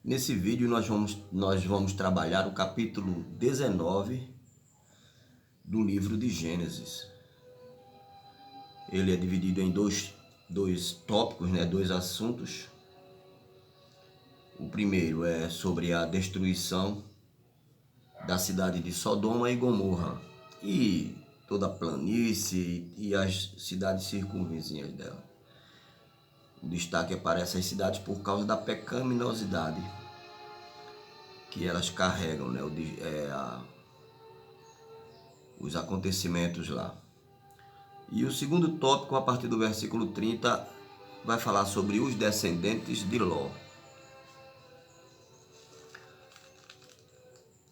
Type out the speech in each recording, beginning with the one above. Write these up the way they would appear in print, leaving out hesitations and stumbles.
Nesse vídeo nós vamos trabalhar o capítulo 19 do livro de Gênesis. Ele é dividido em dois tópicos, dois assuntos. O primeiro é sobre a destruição da cidade de Sodoma e Gomorra e toda a planície e as cidades circunvizinhas dela. O destaque é para essas cidades por causa da pecaminosidade que elas carregam, os acontecimentos lá. E o segundo tópico, a partir do versículo 30, vai falar sobre os descendentes de Ló.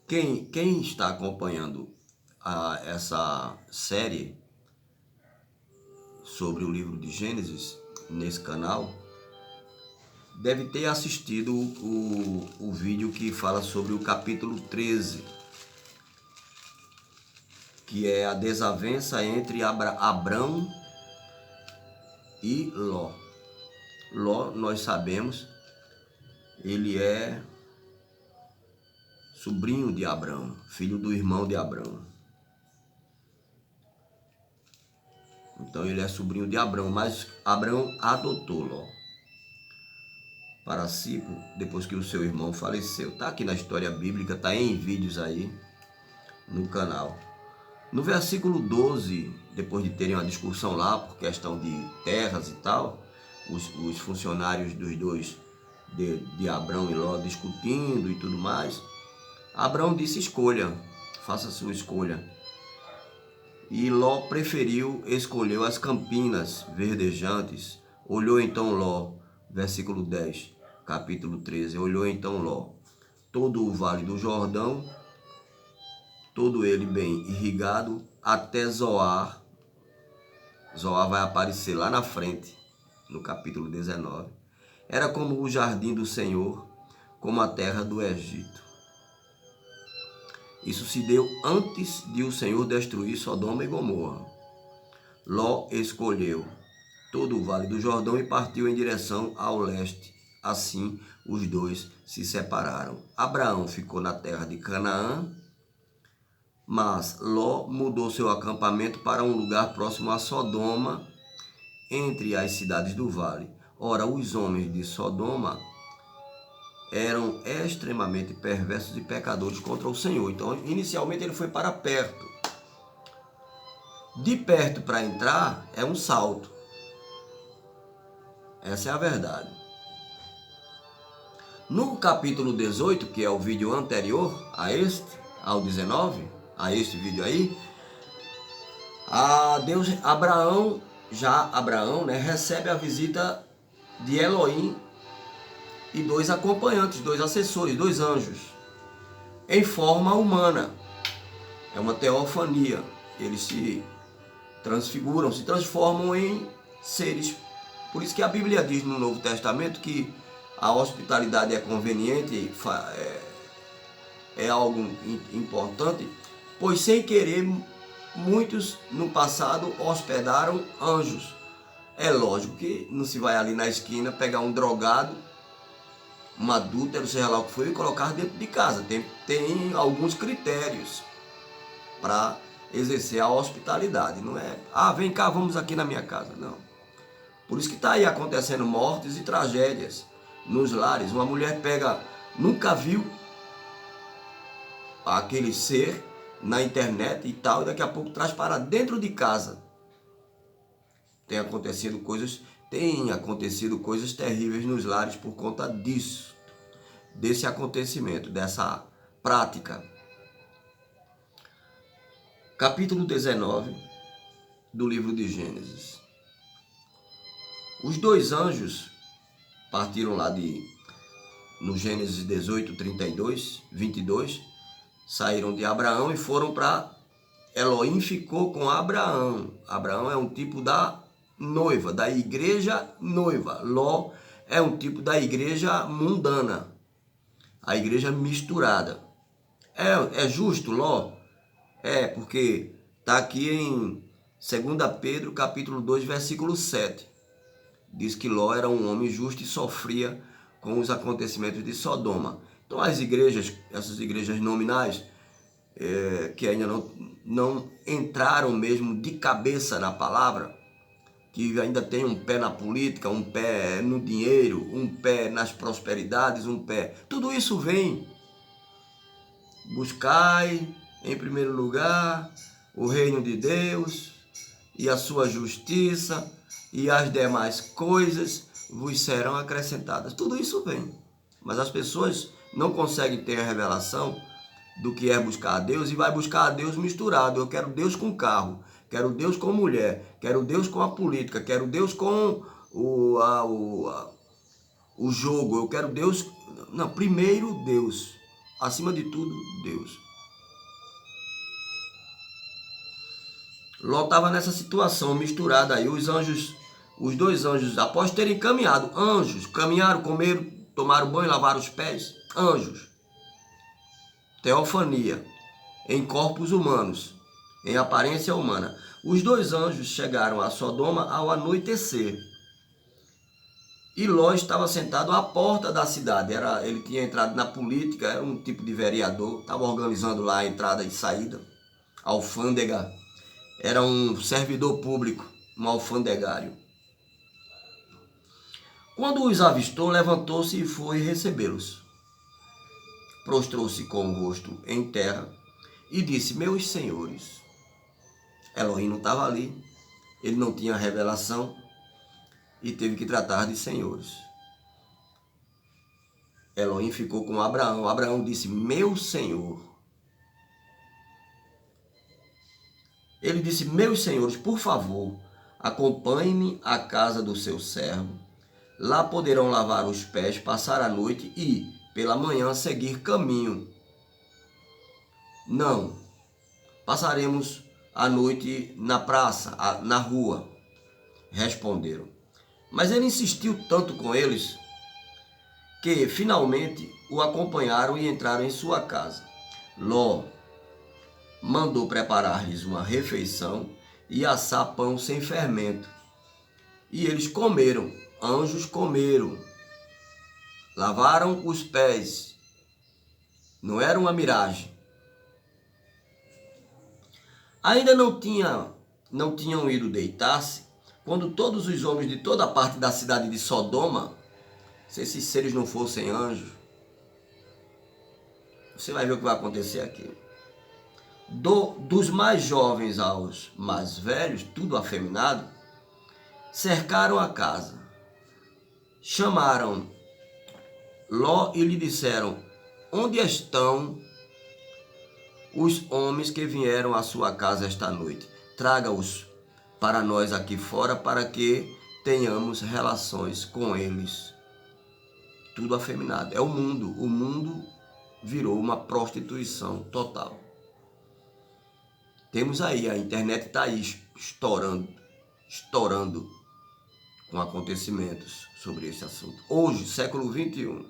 Quem está acompanhando essa série sobre o livro de Gênesis nesse canal deve ter assistido o vídeo que fala sobre o capítulo 13, que é a desavença entre Abrão e Ló. Ló, nós sabemos, ele é sobrinho de Abrão, filho do irmão de Abrão. Então ele é sobrinho de Abrão, mas Abrão adotou Ló para si, depois que o seu irmão faleceu. Está aqui na história bíblica, está em vídeos aí no canal. No versículo 12, depois de terem uma discussão lá por questão de terras e tal, os funcionários dos dois, de Abrão e Ló, discutindo e tudo mais, Abrão disse: escolha, faça a sua escolha. E Ló escolheu as campinas verdejantes. Olhou então Ló, versículo 10, capítulo 13, olhou então Ló todo o vale do Jordão, todo ele bem irrigado, até Zoar. Zoar vai aparecer lá na frente, no capítulo 19. Era como o jardim do Senhor, como a terra do Egito. Isso se deu antes de o Senhor destruir Sodoma e Gomorra. Ló escolheu todo o vale do Jordão e partiu em direção ao leste. Assim, os dois se separaram. Abraão ficou na terra de Canaã, mas Ló mudou seu acampamento para um lugar próximo a Sodoma, entre as cidades do vale. Ora, os homens de Sodoma eram extremamente perversos e pecadores contra o Senhor. Então, inicialmente ele foi para perto. De perto para entrar é um salto. Essa é a verdade. No capítulo 18, que é o vídeo anterior ao 19, a este vídeo aí, Abraão, recebe a visita de Elohim e dois acompanhantes, dois assessores, dois anjos, em forma humana. É uma teofania. Eles se transfiguram, se transformam em seres. Por isso que a Bíblia diz no Novo Testamento que a hospitalidade é conveniente, é algo importante, pois sem querer muitos no passado hospedaram anjos. É lógico que não se vai ali na esquina pegar um drogado, um adúltero, seja lá o que for, e colocar dentro de casa. Tem alguns critérios para exercer a hospitalidade. Não é, vem cá, vamos aqui na minha casa. Não. Por isso que está aí acontecendo mortes e tragédias nos lares. Uma mulher nunca viu aquele ser na internet e tal, e daqui a pouco traz para dentro de casa. Tem acontecido coisas terríveis nos lares por conta disso, desse acontecimento, dessa prática. Capítulo 19 do livro de Gênesis. Os dois anjos partiram lá no Gênesis 18, 32, 22, saíram de Abraão e foram para Elohim. Ficou com Abraão. Abraão é um tipo da noiva, da igreja noiva. Ló é um tipo da igreja mundana, a igreja misturada. É justo Ló? Porque está aqui em 2 Pedro, capítulo 2, versículo 7. Diz que Ló era um homem justo e sofria com os acontecimentos de Sodoma. Então as igrejas, essas igrejas nominais, que ainda não entraram mesmo de cabeça na palavra, que ainda tem um pé na política, um pé no dinheiro, um pé nas prosperidades, um pé... Tudo isso vem. Buscai, em primeiro lugar, o reino de Deus e a sua justiça, e as demais coisas vos serão acrescentadas. Tudo isso vem. Mas as pessoas não conseguem ter a revelação do que é buscar a Deus e vai buscar a Deus misturado. Eu quero Deus com carro, quero Deus com mulher, quero Deus com a política, quero Deus com o jogo, eu quero Deus... Não, primeiro Deus, acima de tudo Deus. Ló estava nessa situação misturada aí, os dois anjos, após terem caminhado, anjos, caminharam, comeram, tomaram banho, lavaram os pés, anjos, teofania, em corpos humanos, em aparência humana. Os dois anjos chegaram a Sodoma ao anoitecer. E Ló estava sentado à porta da cidade. Ele tinha entrado na política, era um tipo de vereador, estava organizando lá a entrada e saída, alfândega. Era um servidor público, um alfandegário. Quando os avistou, levantou-se e foi recebê-los. Prostrou-se com o rosto em terra e disse: meus senhores. Elohim não estava ali, ele não tinha revelação e teve que tratar de senhores. Elohim ficou com Abraão. Abraão disse: meu senhor. Ele disse: meus senhores, por favor, acompanhe-me à casa do seu servo. Lá poderão lavar os pés, passar a noite e, pela manhã, seguir caminho. Não, passaremos a noite na praça, na rua, responderam. Mas ele insistiu tanto com eles que finalmente o acompanharam e entraram em sua casa. Ló mandou preparar-lhes uma refeição e assar pão sem fermento. E eles comeram, anjos comeram, lavaram os pés. Não era uma miragem. Ainda não tinham ido deitar-se, quando todos os homens de toda a parte da cidade de Sodoma, se esses seres não fossem anjos, você vai ver o que vai acontecer aqui. Dos mais jovens aos mais velhos, tudo afeminado, cercaram a casa. Chamaram Ló e lhe disseram: onde estão os homens que vieram à sua casa esta noite? Traga-os para nós aqui fora, para que tenhamos relações com eles. Tudo afeminado. É o mundo. O mundo virou uma prostituição total. Temos aí, a internet está aí estourando com acontecimentos sobre esse assunto. Hoje, século 21.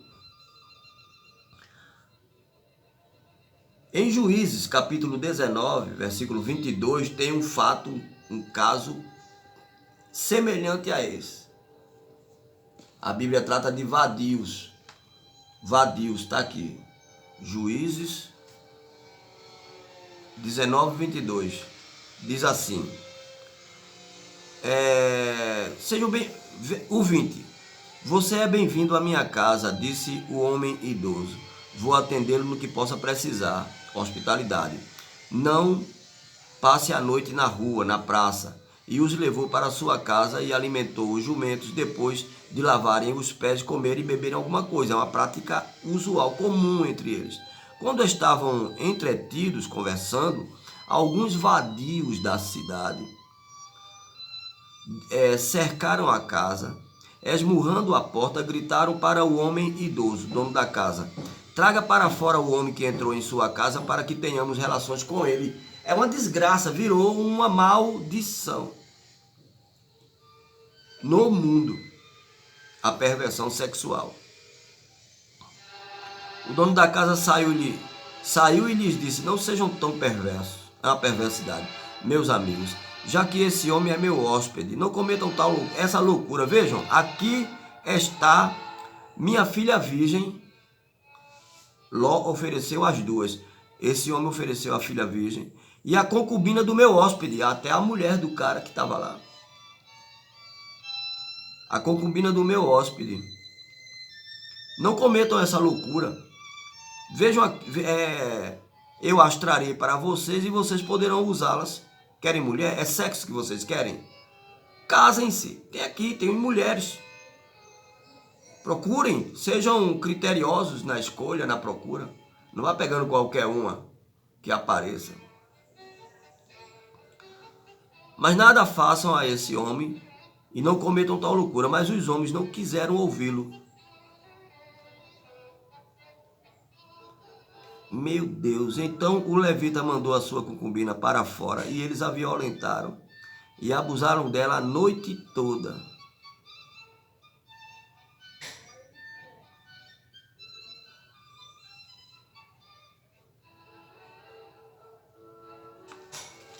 Em Juízes, capítulo 19, versículo 22, tem um fato, um caso semelhante a esse. A Bíblia trata de vadios. Vadios, está aqui. Juízes 19, 22. Diz assim. Sejam bem... O 20. Você é bem-vindo à minha casa, disse o homem idoso. Vou atendê-lo no que possa precisar. Hospitalidade. Não passe a noite na rua, na praça. E os levou para sua casa e alimentou os jumentos depois de lavarem os pés, comerem e beberem alguma coisa. É uma prática usual, comum entre eles. Quando estavam entretidos, conversando, alguns vadios da cidade cercaram a casa, esmurrando a porta, gritaram para o homem idoso, dono da casa: traga para fora o homem que entrou em sua casa para que tenhamos relações com ele. É uma desgraça, virou uma maldição no mundo, a perversão sexual. O dono da casa saiu e lhes disse: não sejam tão perversos. É uma perversidade. Meus amigos, já que esse homem é meu hóspede, não cometam essa loucura. Vejam, aqui está minha filha virgem, Ló ofereceu as duas. Esse homem ofereceu a filha virgem e a concubina do meu hóspede, até a mulher do cara que estava lá. A concubina do meu hóspede. Não cometam essa loucura. Vejam, eu as trarei para vocês e vocês poderão usá-las. Querem mulher? É sexo que vocês querem? Casem-se. Tem mulheres. Procurem, sejam criteriosos na escolha, na procura. Não vá pegando qualquer uma que apareça. Mas nada façam a esse homem e não cometam tal loucura. Mas os homens não quiseram ouvi-lo. Meu Deus, então o levita mandou a sua concubina para fora e eles a violentaram e abusaram dela a noite toda.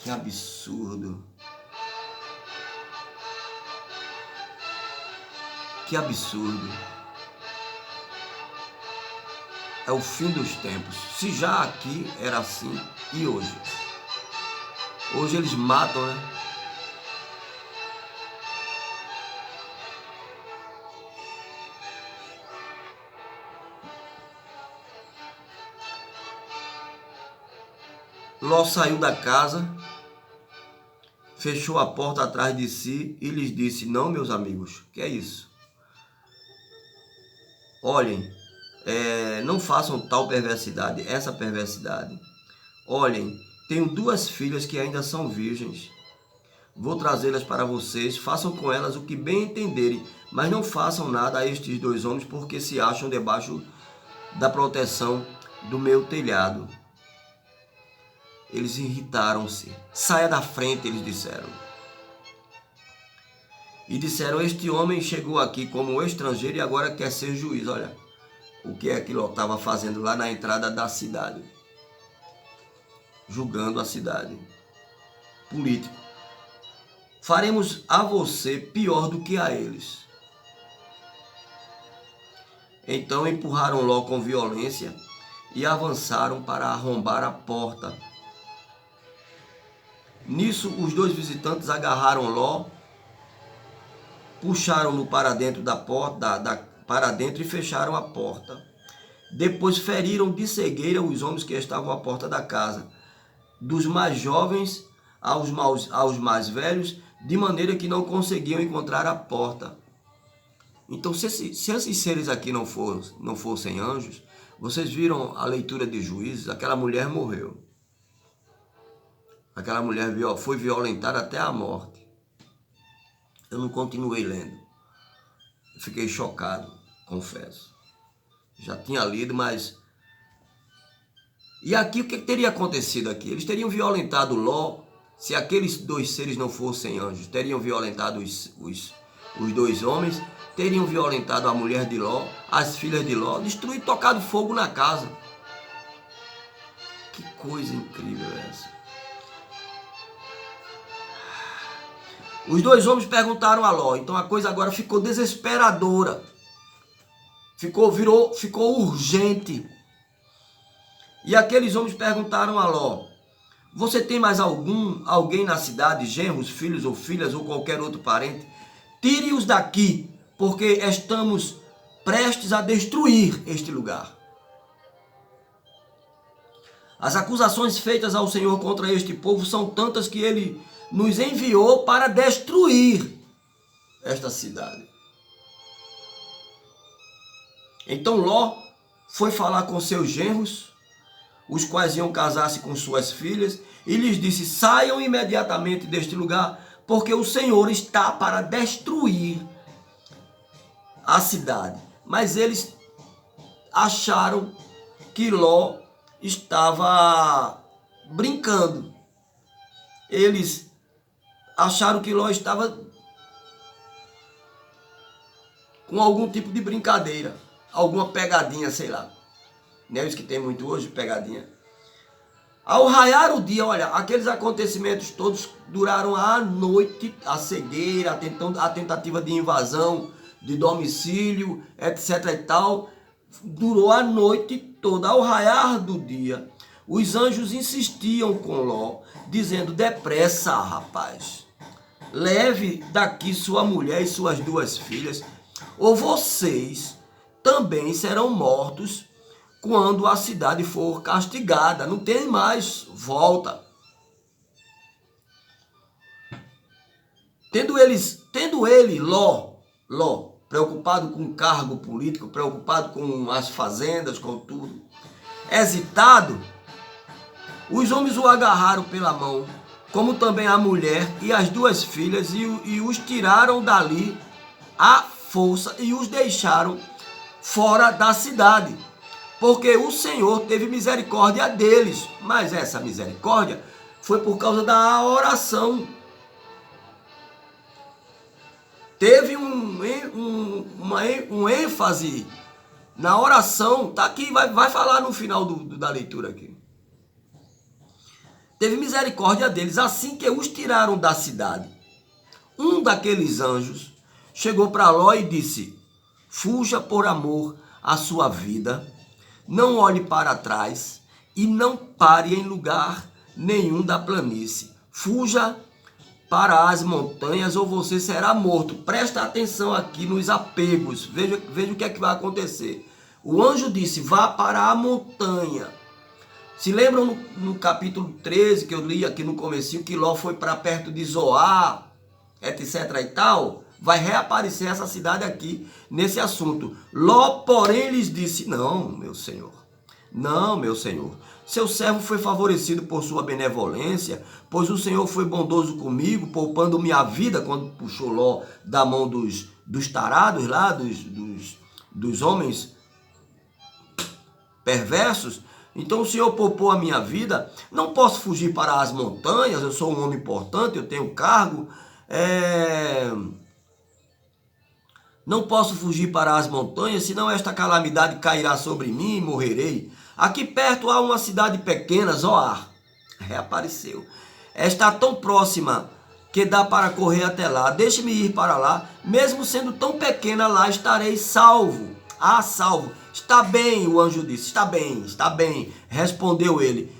Que absurdo. Que absurdo. É o fim dos tempos. Se já aqui era assim, e hoje? Hoje eles matam, né? Ló saiu da casa, fechou a porta atrás de si e lhes disse: não, meus amigos, que é isso? Olhem, não façam tal perversidade, essa perversidade. Olhem, tenho duas filhas que ainda são virgens. Vou trazê-las para vocês, façam com elas o que bem entenderem, mas não façam nada a estes dois homens, porque se acham debaixo da proteção do meu telhado. Eles irritaram-se. Saia da frente, eles disseram. E disseram: este homem chegou aqui como estrangeiro e agora quer ser juiz. Olha, o que é que Ló estava fazendo lá na entrada da cidade? Julgando a cidade. Político. Faremos a você pior do que a eles. Então empurraram Ló com violência e avançaram para arrombar a porta. Nisso, os dois visitantes agarraram Ló, puxaram-no para dentro da porta, para dentro e fecharam a porta. Depois feriram de cegueira os homens que estavam à porta da casa, dos mais jovens aos mais velhos, de maneira que não conseguiam encontrar a porta. Então, se esses seres aqui não fossem anjos, vocês viram a leitura de Juízes, aquela mulher morreu. Aquela mulher foi violentada até a morte. Eu não continuei lendo. Eu fiquei chocado, confesso. Já tinha lido, mas... E aqui, o que teria acontecido aqui? Eles teriam violentado Ló, se aqueles dois seres não fossem anjos. Teriam violentado os dois homens, teriam violentado a mulher de Ló, as filhas de Ló, destruído, tocado fogo na casa. Que coisa incrível é essa? Os dois homens perguntaram a Ló, então a coisa agora ficou desesperadora. Ficou urgente. E aqueles homens perguntaram a Ló: você tem mais alguém na cidade, genros, filhos ou filhas ou qualquer outro parente? Tire-os daqui, porque estamos prestes a destruir este lugar. As acusações feitas ao Senhor contra este povo são tantas que ele nos enviou para destruir esta cidade. Então Ló foi falar com seus genros, os quais iam casar-se com suas filhas, e lhes disse: saiam imediatamente deste lugar, porque o Senhor está para destruir a cidade. Mas eles acharam que Ló estava brincando. Eles acharam que Ló estava com algum tipo de brincadeira, alguma pegadinha, sei lá. Não é isso que tem muito hoje, pegadinha. Ao raiar o dia, olha, aqueles acontecimentos todos duraram a noite, a cegueira, a tentativa de invasão, de domicílio, etc e tal. Durou a noite toda, ao raiar do dia. Os anjos insistiam com Ló, dizendo: depressa, rapaz, leve daqui sua mulher e suas 2 filhas, ou vocês também serão mortos quando a cidade for castigada. Não tem mais volta. Tendo ele, Ló, preocupado com o cargo político, preocupado com as fazendas, com tudo, hesitado, os homens o agarraram pela mão, como também a mulher e as 2 filhas, e os tiraram dali à força e os deixaram fora da cidade, porque o Senhor teve misericórdia deles. Mas essa misericórdia foi por causa da oração. Teve um ênfase na oração. Tá aqui, vai falar no final da leitura aqui. Teve misericórdia deles assim que os tiraram da cidade. Um daqueles anjos chegou para Ló e disse: fuja por amor à sua vida, não olhe para trás e não pare em lugar nenhum da planície. Fuja para as montanhas ou você será morto. Presta atenção aqui nos apegos. Veja o que é que vai acontecer. O anjo disse: vá para a montanha. Se lembram no capítulo 13 que eu li aqui no comecinho, que Ló foi para perto de Zoar, etc e tal? Vai reaparecer essa cidade aqui nesse assunto. Ló, porém, lhes disse: não, meu senhor, seu servo foi favorecido por sua benevolência, pois o Senhor foi bondoso comigo, poupando minha vida, quando puxou Ló da mão dos tarados lá, dos homens perversos. Então o Senhor poupou a minha vida, não posso fugir para as montanhas, eu sou um homem importante, eu tenho cargo, não posso fugir para as montanhas, senão esta calamidade cairá sobre mim e morrerei. Aqui perto há uma cidade pequena, Zoar, reapareceu. Está tão próxima que dá para correr até lá, deixe-me ir para lá, mesmo sendo tão pequena, lá estarei salvo. Ah, salvo. Está bem, o anjo disse, está bem, respondeu ele.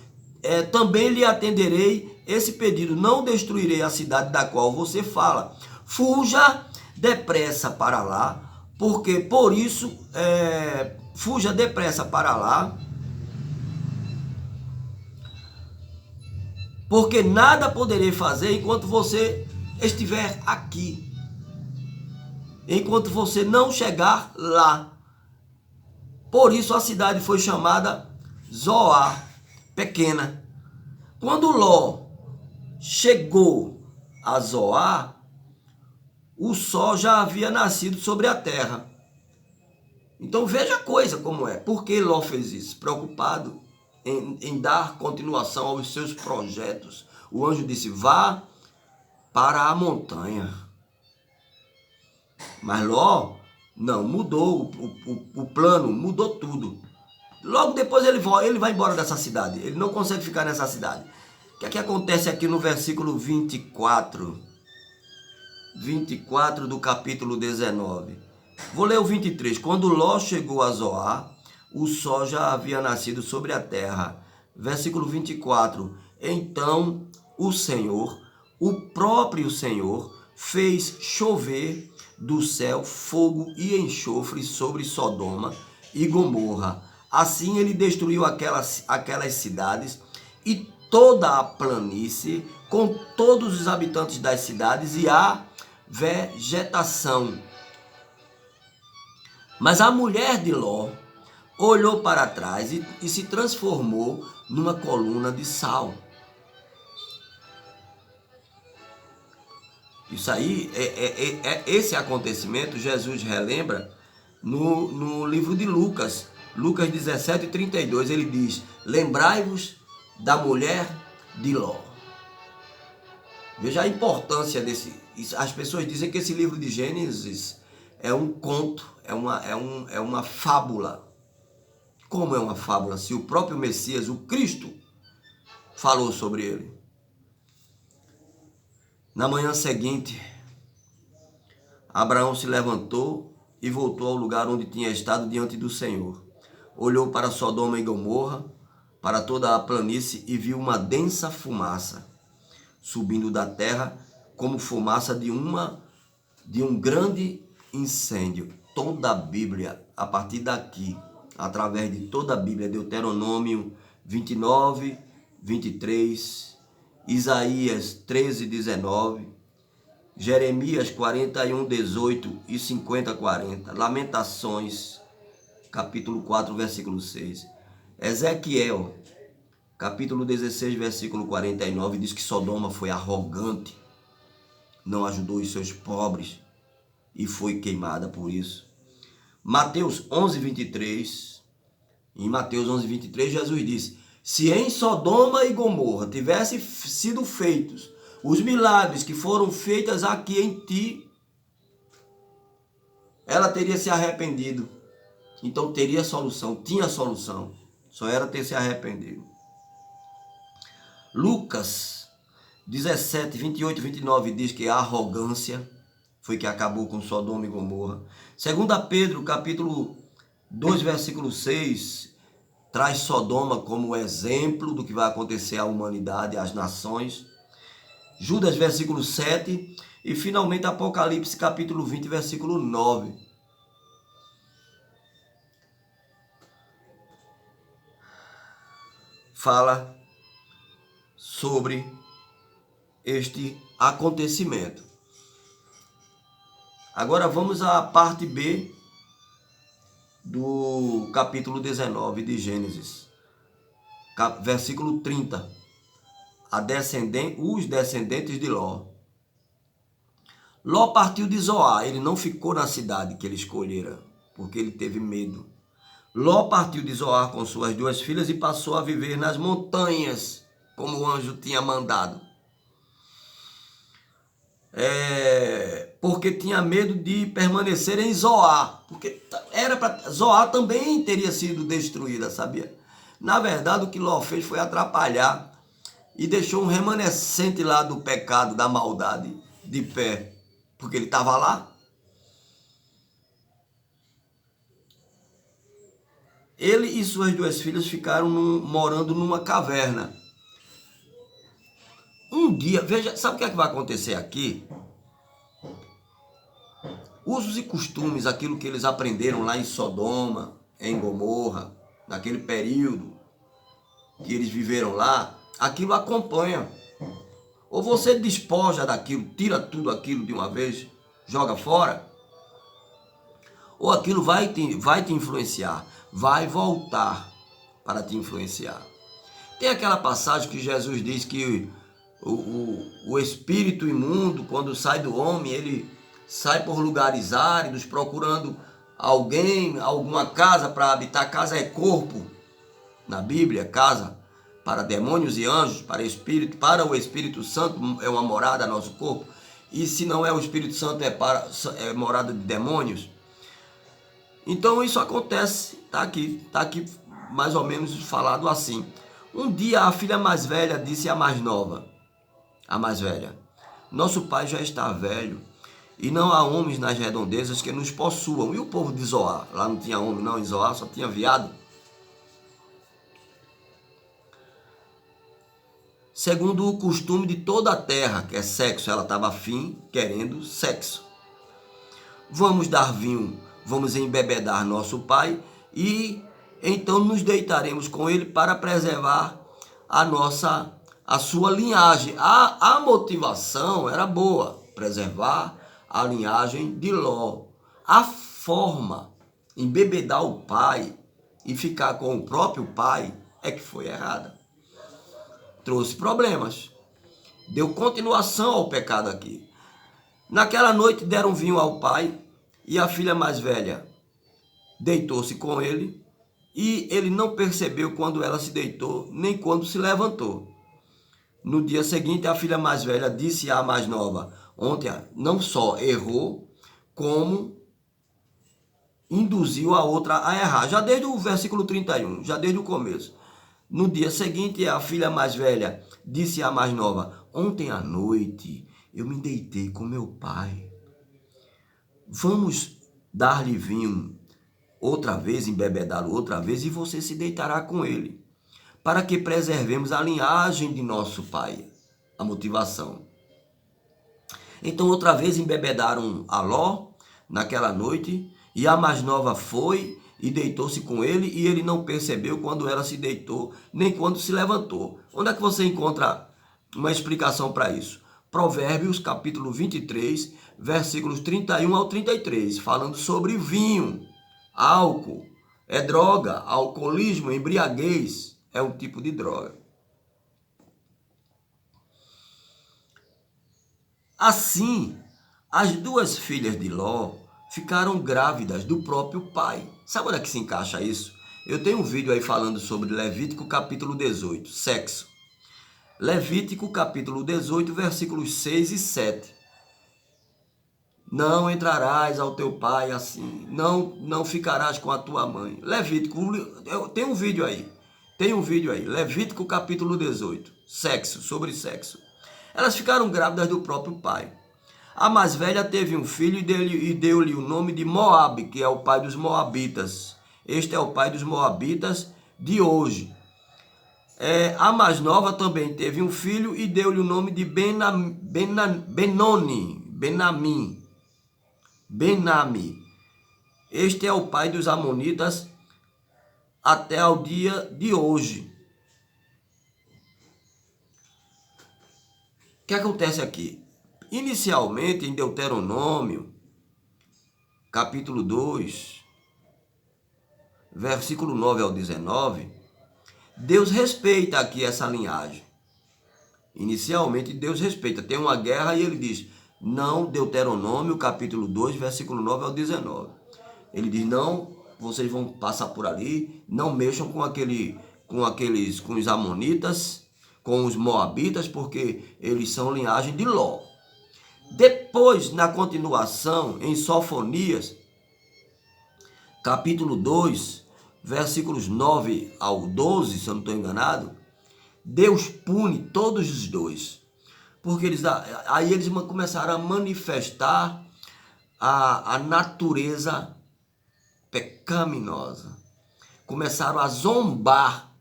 Também lhe atenderei esse pedido, não destruirei a cidade da qual você fala. Fuja depressa para lá, porque por isso, fuja depressa para lá, porque nada poderei fazer enquanto você estiver aqui, enquanto você não chegar lá. Por isso a cidade foi chamada Zoar, pequena. Quando Ló chegou a Zoar, o sol já havia nascido sobre a terra. Então veja a coisa como é. Por que Ló fez isso? Preocupado em dar continuação aos seus projetos. O anjo disse: vá para a montanha. Mas Ló não, mudou o plano, mudou tudo. Logo depois ele vai embora dessa cidade. Ele não consegue ficar nessa cidade. O que é que acontece aqui no versículo 24? 24 do capítulo 19. Vou ler o 23. Quando Ló chegou a Zoar, o sol já havia nascido sobre a terra. Versículo 24. Então o Senhor, o próprio Senhor, fez chover do céu fogo e enxofre sobre Sodoma e Gomorra. Assim ele destruiu aquelas cidades e toda a planície, com todos os habitantes das cidades e a vegetação. Mas a mulher de Ló olhou para trás e se transformou numa coluna de sal. Isso aí, esse acontecimento, Jesus relembra no livro de Lucas, Lucas 17:32, ele diz: lembrai-vos da mulher de Ló. Veja a importância desse. As pessoas dizem que esse livro de Gênesis é um conto, é uma fábula. Como é uma fábula? Se o próprio Messias, o Cristo, falou sobre ele. Na manhã seguinte, Abraão se levantou e voltou ao lugar onde tinha estado diante do Senhor. Olhou para Sodoma e Gomorra, para toda a planície, e viu uma densa fumaça subindo da terra, como fumaça de um grande incêndio. Toda a Bíblia, a partir daqui, através de toda a Bíblia, Deuteronômio 29, 23, Isaías 13, 19, Jeremias 41, 18 e 50, 40, Lamentações, capítulo 4, versículo 6, Ezequiel, capítulo 16, versículo 49, diz que Sodoma foi arrogante, não ajudou os seus pobres e foi queimada por isso. Mateus 11, 23, em Mateus 11, 23, Jesus disse: se em Sodoma e Gomorra tivessem sido feitos os milagres que foram feitos aqui em ti, ela teria se arrependido. Então teria solução, tinha solução, só era ter se arrependido. Lucas 17, 28 e 29 diz que a arrogância foi que acabou com Sodoma e Gomorra. 2 Pedro, capítulo 2, versículo 6, traz Sodoma como exemplo do que vai acontecer à humanidade, às nações. Judas, versículo 7, e finalmente Apocalipse, capítulo 20, versículo 9. Fala sobre este acontecimento. Agora vamos à parte B do capítulo 19 de Gênesis, versículo 30. Os descendentes de Ló. Ló partiu de Zoar, ele não ficou na cidade que ele escolhera, porque ele teve medo. Ló partiu de Zoar com suas 2 filhas e passou a viver nas montanhas, como o anjo tinha mandado. Porque tinha medo de permanecer em Zoar, porque Zoar também teria sido destruída, sabia? Na verdade, o que Ló fez foi atrapalhar e deixou um remanescente lá do pecado, da maldade, de pé, porque ele estava lá. Ele e suas 2 filhas ficaram morando numa caverna. Um dia, veja, sabe o que é que vai acontecer aqui? Usos e costumes, aquilo que eles aprenderam lá em Sodoma, em Gomorra, naquele período que eles viveram lá, aquilo acompanha. Ou você despoja daquilo, tira tudo aquilo de uma vez, joga fora, ou aquilo vai te influenciar, vai voltar para te influenciar. Tem aquela passagem que Jesus diz que o espírito imundo, quando sai do homem, ele sai por lugares áridos, procurando alguém, alguma casa para habitar. Casa é corpo, na Bíblia, casa para demônios e anjos, para o Espírito Santo é uma morada nosso corpo. E se não é o Espírito Santo, é morada de demônios. Então isso acontece, tá aqui mais ou menos falado assim. Um dia a filha mais velha disse à mais nova, a mais velha: nosso pai já está velho e não há homens nas redondezas que nos possuam. E o povo de Zoar? Lá não tinha homem não, em Zoar só tinha viado. Segundo o costume de toda a terra, que é sexo, ela estava afim, querendo sexo. Vamos dar vinho, vamos embebedar nosso pai e então nos deitaremos com ele para preservar a sua linhagem. A motivação era boa, preservar a linhagem de Ló. A forma, embebedar o pai e ficar com o próprio pai, é que foi errada. Trouxe problemas. Deu continuação ao pecado aqui. Naquela noite deram vinho ao pai e a filha mais velha deitou-se com ele e ele não percebeu quando ela se deitou nem quando se levantou. No dia seguinte, a filha mais velha disse à mais nova: ontem não só errou, como induziu a outra a errar. Já desde o versículo 31, já desde o começo. No dia seguinte, a filha mais velha disse à mais nova: ontem à noite eu me deitei com meu pai. vamos dar-lhe vinho outra vez, embebedá-lo outra vez, e você se deitará com ele, para que preservemos a linhagem de nosso pai. A motivação. Então, outra vez embebedaram a Ló naquela noite, e a mais nova foi e deitou-se com ele, e ele não percebeu quando ela se deitou, nem quando se levantou. Onde é que você encontra uma explicação para isso? Provérbios, capítulo 23, versículos 31 ao 33, falando sobre vinho, álcool, é droga, alcoolismo, embriaguez, é um tipo de droga. Assim, as duas filhas de Ló ficaram grávidas do próprio pai. Sabe onde é que se encaixa isso? Eu tenho um vídeo aí falando sobre Levítico capítulo 18, sexo. Levítico capítulo 18, versículos 6 e 7. Não entrarás ao teu pai assim, não ficarás com a tua mãe. Levítico, tem um vídeo aí. Levítico capítulo 18, sexo, sobre sexo. Elas ficaram grávidas do próprio pai. A mais velha teve um filho e deu-lhe o nome de Moabe, que é o pai dos moabitas. Este é o pai dos moabitas de hoje. A mais nova também teve um filho e deu-lhe o nome de Benami. Este é o pai dos amonitas até ao dia de hoje. O que acontece aqui? Inicialmente, em Deuteronômio, capítulo 2, versículo 9 ao 19, Deus respeita aqui essa linhagem. Inicialmente, Deus respeita. Tem uma guerra e ele diz, não, Deuteronômio, capítulo 2, versículo 9 ao 19. Ele diz, não, vocês vão passar por ali, não mexam com os amonitas, com os moabitas, porque eles são linhagem de Ló. Depois, na continuação, em Sofonias, capítulo 2, versículos 9 ao 12, se eu não estou enganado, Deus pune todos os dois. Porque eles começaram a manifestar a natureza pecaminosa. Começaram a zombar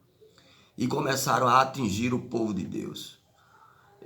e começaram a atingir o povo de Deus.